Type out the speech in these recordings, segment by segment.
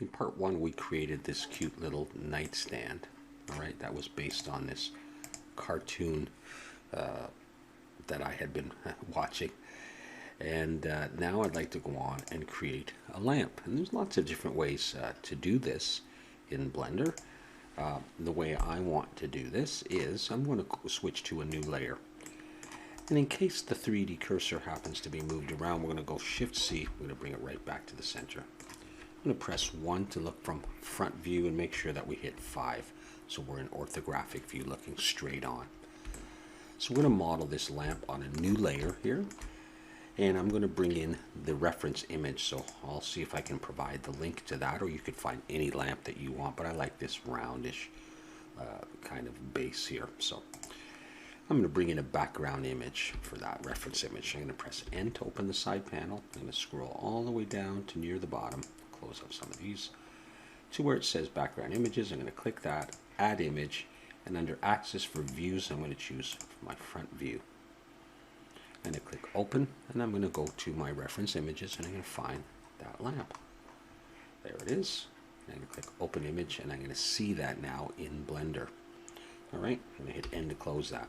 In part one, we created this cute little nightstand. All right, that was based on this cartoon that I had been watching. And now I'd like to go on and create a lamp. And there's lots of different ways to do this in Blender. The way I want to do this is I'm going to switch to a new layer. And in case the 3D cursor happens to be moved around, we're going to go Shift-C. We're going to bring it right back to the center. I'm going to press 1 to look from front view and make sure that we hit 5. So we're in orthographic view looking straight on. So we're going to model this lamp on a new layer here. And I'm going to bring in the reference image. So I'll see if I can provide the link to that, or you could find any lamp that you want. But I like this roundish kind of base here. So I'm going to bring in a background image for that reference image. I'm going to press N to open the side panel. I'm going to scroll all the way down to near the bottom, close up some of these, to where it says background images. I'm going to click that, add image, and under axis for views, I'm going to choose my front view. I'm going to click open, and I'm going to go to my reference images, and I'm going to find that lamp. There it is. I'm going to click open image, and I'm going to see that now in Blender. All right, I'm going to hit N to close that.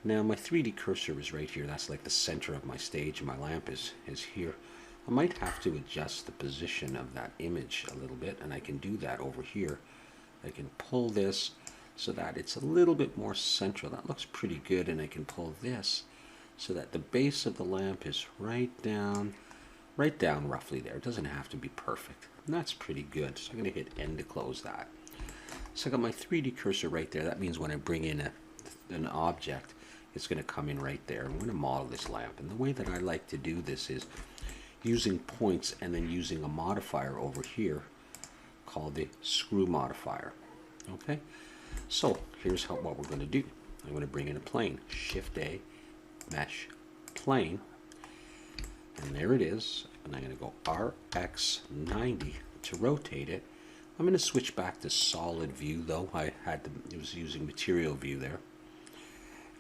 Now my 3D cursor is right here. That's like the center of my stage, and my lamp is here. I might have to adjust the position of that image a little bit, and I can do that over here. I can pull this so that it's a little bit more central. That looks pretty good, and I can pull this so that the base of the lamp is right down roughly there. It doesn't have to be perfect. And that's pretty good. So I'm going to hit N to close that. So I got my 3D cursor right there. That means when I bring in an object, it's going to come in right there. I'm going to model this lamp. And the way that I like to do this is using points and then using a modifier over here called the screw modifier. Okay, so here's what we're going to do. I'm going to bring in a plane. Shift-A, mesh, plane, and there it is. And I'm going to go RX90 to rotate it. I'm going to switch back to solid view, though it was using material view there.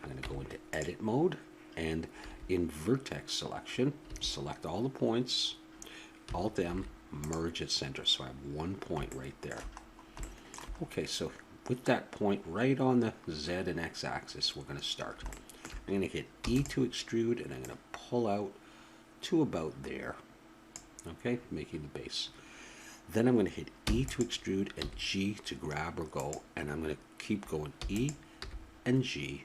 I'm going to go into edit mode, and in vertex selection, select all the points, Alt M, merge at center. So I have one point right there. Okay, so with that point right on the Z and X axis, we're going to start. I'm going to hit E to extrude, and I'm going to pull out to about there. Okay, making the base. Then I'm going to hit E to extrude and G to grab or go, and I'm going to keep going E and G,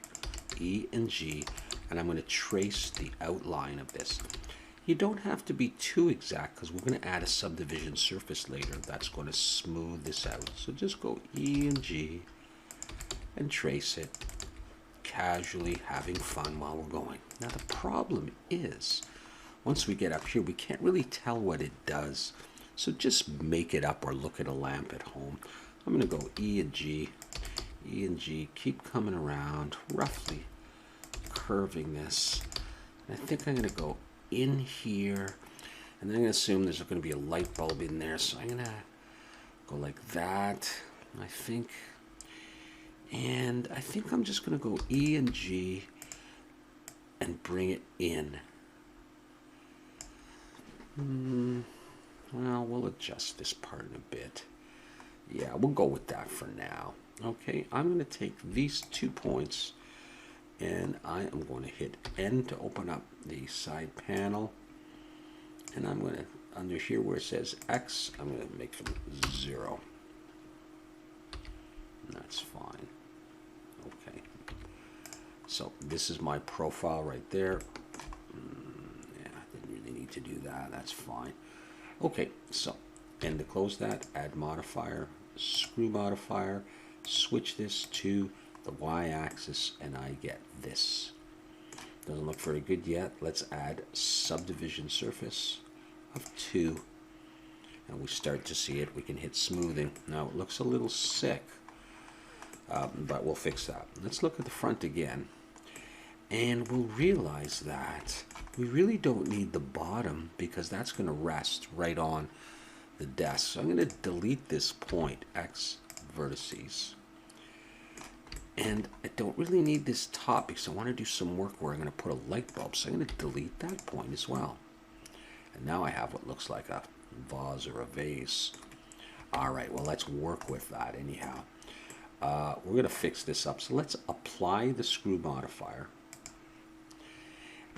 and I'm going to trace the outline of this. You don't have to be too exact because we're going to add a subdivision surface later that's going to smooth this out. So just go E and G and trace it, casually having fun while we're going. Now the problem is, once we get up here, we can't really tell what it does. So just make it up or look at a lamp at home. I'm going to go E and G, keep coming around, roughly curving this. And I think I'm going to go in here, and then I'm going to assume there's going to be a light bulb in there. So I'm going to go like that, I think. And I think I'm just going to go E and G and bring it in. Well, we'll adjust this part in a bit. Yeah, we'll go with that for now. Okay, I'm going to take these 2 points, and I am going to hit N to open up the side panel. And I'm going to, under here where it says X, I'm going to make them 0. And that's fine. Okay. So this is my profile right there. Yeah, I didn't really need to do that. That's fine. Okay, so, and to close that, add modifier, screw modifier, switch this to the y-axis, and I get this. Doesn't look very good yet. Let's add subdivision surface of 2, and we start to see it. We can hit smoothing. Now it looks a little sick, but we'll fix that. Let's look at the front again, and we'll realize that we really don't need the bottom because that's going to rest right on the desk. So I'm going to delete this point, X vertices. And I don't really need this top because I want to do some work where I'm going to put a light bulb. So I'm going to delete that point as well. And now I have what looks like a vase or a vase. All right, well, let's work with that anyhow. We're going to fix this up. So let's apply the screw modifier.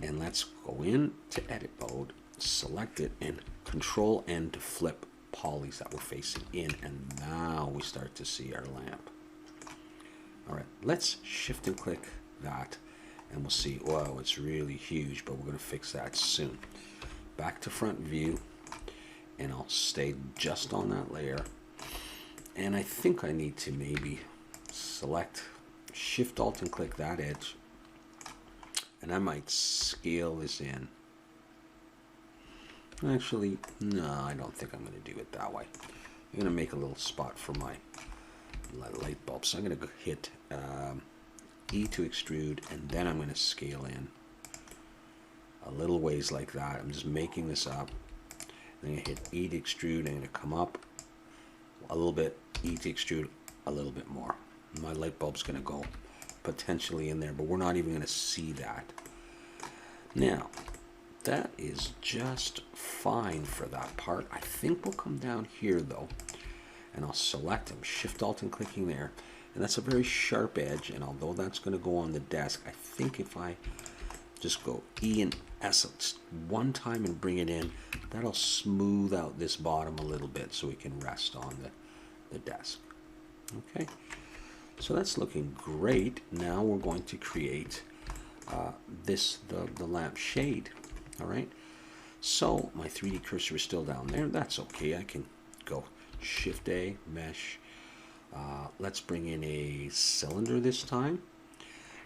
And let's go into edit mode, select it, and control N to flip polys that we're facing in. And now we start to see our lamp. All right, let's shift and click that. And we'll see, whoa, it's really huge, but we're going to fix that soon. Back to front view. And I'll stay just on that layer. And I think I need to maybe select, Shift Alt and click that edge. And I might scale this in. Actually, no, I don't think I'm going to do it that way. I'm going to make a little spot for my light bulb. So I'm going to hit E to extrude, and then I'm going to scale in a little ways like that. I'm just making this up. I'm going to hit E to extrude. I'm going to come up a little bit, E to extrude a little bit more. My light bulb's going to go potentially in there, but we're not even going to see that. Now, that is just fine for that part. I think we'll come down here though, and I'll select them, Shift Alt and clicking there. And that's a very sharp edge, and although that's going to go on the desk, I think if I just go E and S one time and bring it in, that'll smooth out this bottom a little bit so we can rest on the desk. Okay, so that's looking great. Now we're going to create the lamp shade. All right, so my 3D cursor is still down there. That's okay. I can go Shift A, Mesh. Let's bring in a cylinder this time.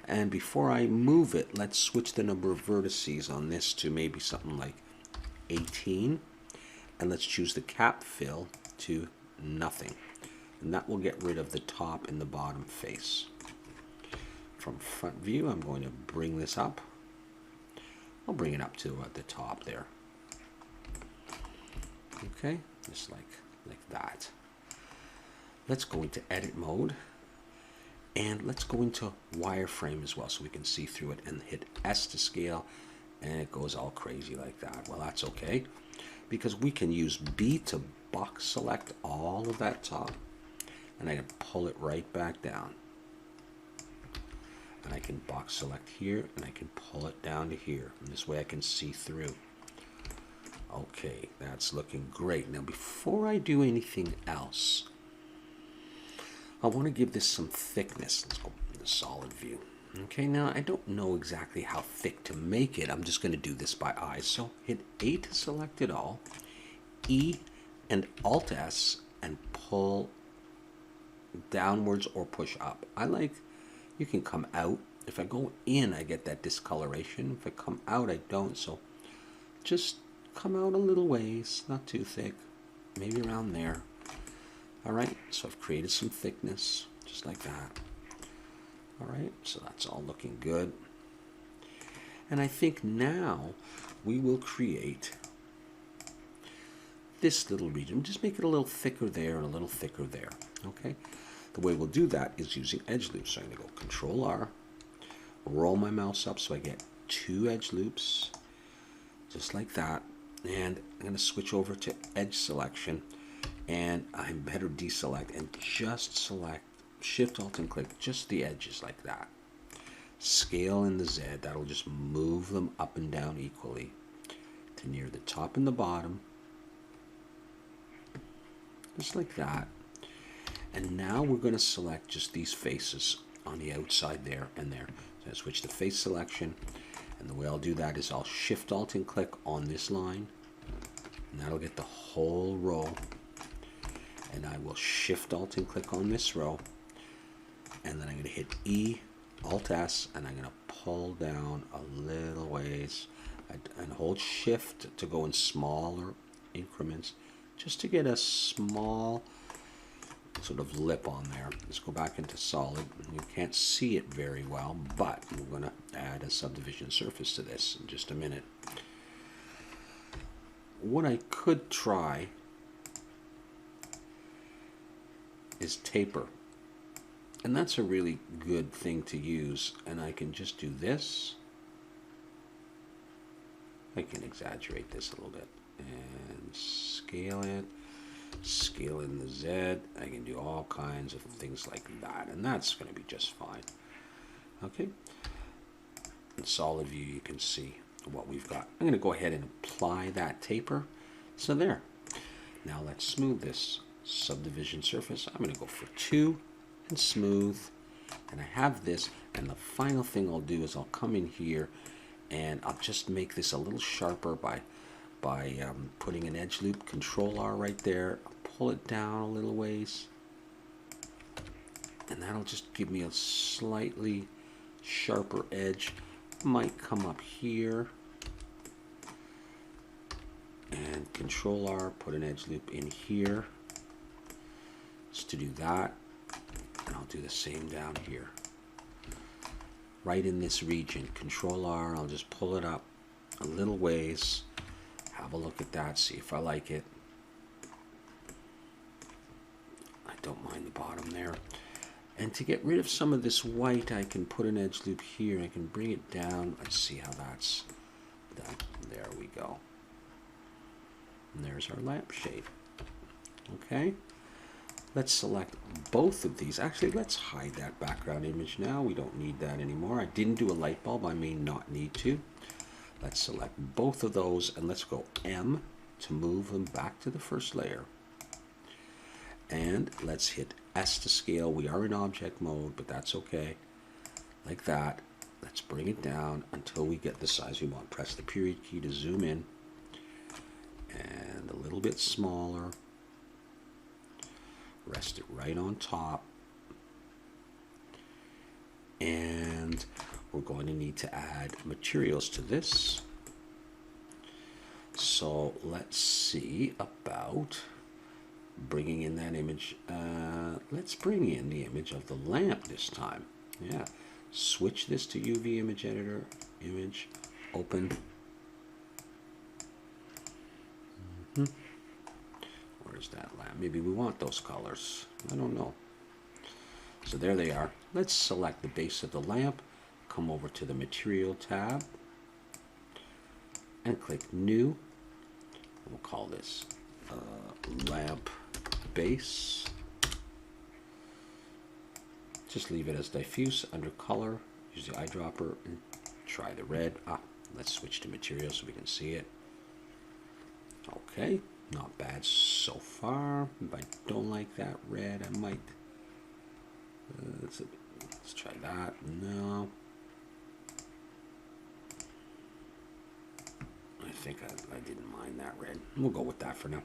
And before I move it, let's switch the number of vertices on this to maybe something like 18. And let's choose the cap fill to nothing. And that will get rid of the top and the bottom face. From front view, I'm going to bring this up. I'll bring it up to the top there. Okay, just like that. Let's go into edit mode. And let's go into wireframe as well so we can see through it, and hit S to scale, and it goes all crazy like that. Well, that's okay, because we can use B to box select all of that top, and I can pull it right back down. And I can box select here, and I can pull it down to here. And this way I can see through. Okay, that's looking great. Now, before I do anything else, I want to give this some thickness. Let's go in the solid view. Okay, now I don't know exactly how thick to make it. I'm just going to do this by eye. So hit A to select it all, E and Alt S, and pull downwards or push up. You can come out. If I go in, I get that discoloration. If I come out, I don't. So just come out a little ways, not too thick, maybe around there. All right, so I've created some thickness, just like that. All right, so that's all looking good. And I think now we will create this little region. Just make it a little thicker there and a little thicker there, okay? The way we'll do that is using edge loops. So I'm gonna go Control R, roll my mouse up so I get 2 edge loops, just like that. And I'm gonna switch over to edge selection, and I better deselect and just select, Shift Alt and click just the edges like that. Scale in the Z, that'll just move them up and down equally to near the top and the bottom, just like that. And now we're going to select just these faces on the outside there and there. So I switch to face selection, and the way I'll do that is I'll Shift Alt and click on this line, and that'll get the whole row. And I will Shift Alt and click on this row, and then I'm going to hit E, Alt S, and I'm going to pull down a little ways and hold Shift to go in smaller increments, just to get a small sort of lip on there. Let's go back into solid. You can't see it very well, but we're going to add a subdivision surface to this in just a minute. What I could try is taper, and that's a really good thing to use. And I can just do this. I can exaggerate this a little bit and scale it. scale in the Z. I can do all kinds of things like that, and that's going to be just fine. Okay. In solid view, you can see what we've got. I'm going to go ahead and apply that taper. So there. Now let's smooth this subdivision surface. I'm going to go for 2 and smooth. And I have this, and the final thing I'll do is I'll come in here and I'll just make this a little sharper by putting an edge loop, Control R right there. I'll pull it down a little ways. And that'll just give me a slightly sharper edge. Might come up here. And Control R, put an edge loop in here. Just to do that. And I'll do the same down here. Right in this region, Control R, I'll just pull it up a little ways. Have a look at that, see if I like it. I don't mind the bottom there. And to get rid of some of this white, I can put an edge loop here. I can bring it down. Let's see how that's done. There we go. And there's our lampshade. Okay. Let's select both of these. Actually, let's hide that background image now. We don't need that anymore. I didn't do a light bulb. I may not need to. Let's select both of those, and let's go M to move them back to the first layer. And let's hit S to scale. We are in object mode, but that's okay. Like that. Let's bring it down until we get the size we want. Press the period key to zoom in. And a little bit smaller. Rest it right on top. And we're going to need to add materials to this. So let's see about bringing in that image. Let's bring in the image of the lamp this time. Yeah. Switch this to UV image editor. Image. Open. Where's that lamp? Maybe we want those colors. I don't know. So there they are. Let's select the base of the lamp. Come over to the Material tab. And click New. We'll call this Lamp Base. Just leave it as diffuse under color. Use the eyedropper and try the red. Let's switch to material so we can see it. Okay, not bad so far. If I don't like that red, I might. Let's try that. No. I think I didn't mind that red. We'll go with that for now.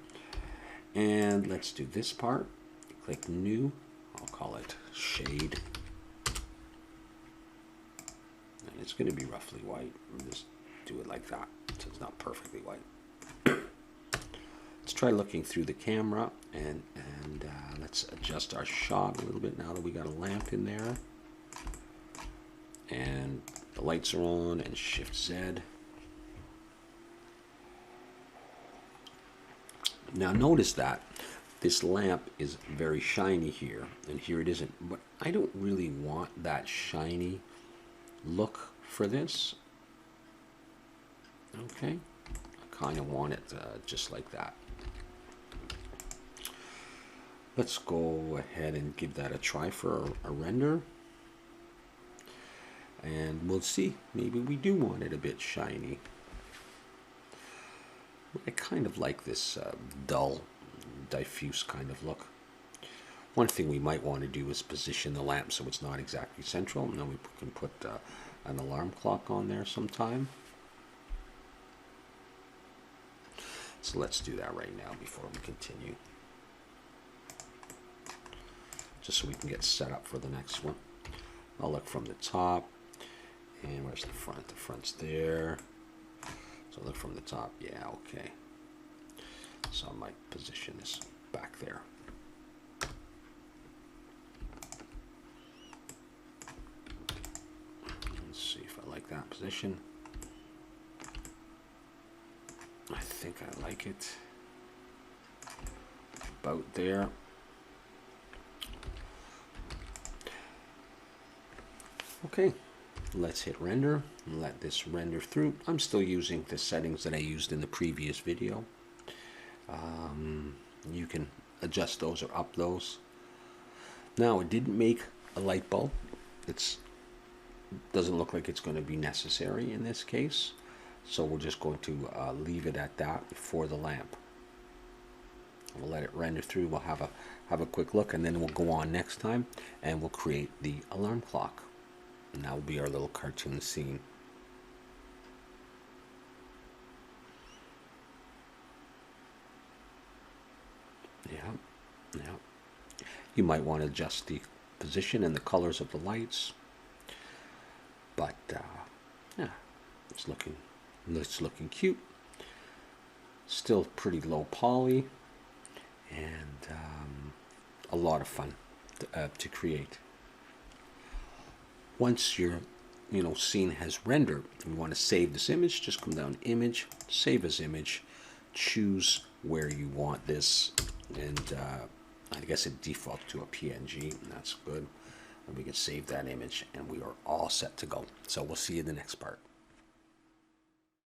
And let's do this part. Click New. I'll call it Shade. And it's going to be roughly white. We'll just do it like that, so it's not perfectly white. Let's try looking through the camera, and let's adjust our shot a little bit now that we got a lamp in there. And the lights are on, and Shift Z. Now notice that this lamp is very shiny here, and here it isn't. But I don't really want that shiny look for this. Okay, I kind of want it just like that. Let's go ahead and give that a try for a render. And we'll see. Maybe we do want it a bit shiny. I kind of like this dull, diffuse kind of look. One thing we might want to do is position the lamp so it's not exactly central. And then we can put an alarm clock on there sometime. So let's do that right now before we continue. Just so we can get set up for the next one. I'll look from the top. And where's the front? The front's there. So look from the top. Yeah, okay. So I might position this back there. Let's see if I like that position. I think I like it. About there. Okay. Let's hit render and let this render through. I'm still using the settings that I used in the previous video. You can adjust those or up those. Now, it didn't make a light bulb. It doesn't look like it's going to be necessary in this case, so we're just going to leave it at that for the lamp. We'll let it render through. We'll have a quick look, and then we'll go on next time and we'll create the alarm clock. And that will be our little cartoon scene. Yeah. You might want to adjust the position and the colors of the lights, but yeah, it's looking cute. Still pretty low poly, and a lot of fun to create. Once your scene has rendered, you want to save this image. Just come down to Image, Save as Image, choose where you want this, and I guess it defaults to a PNG, and that's good. And we can save that image, and we are all set to go. So we'll see you in the next part.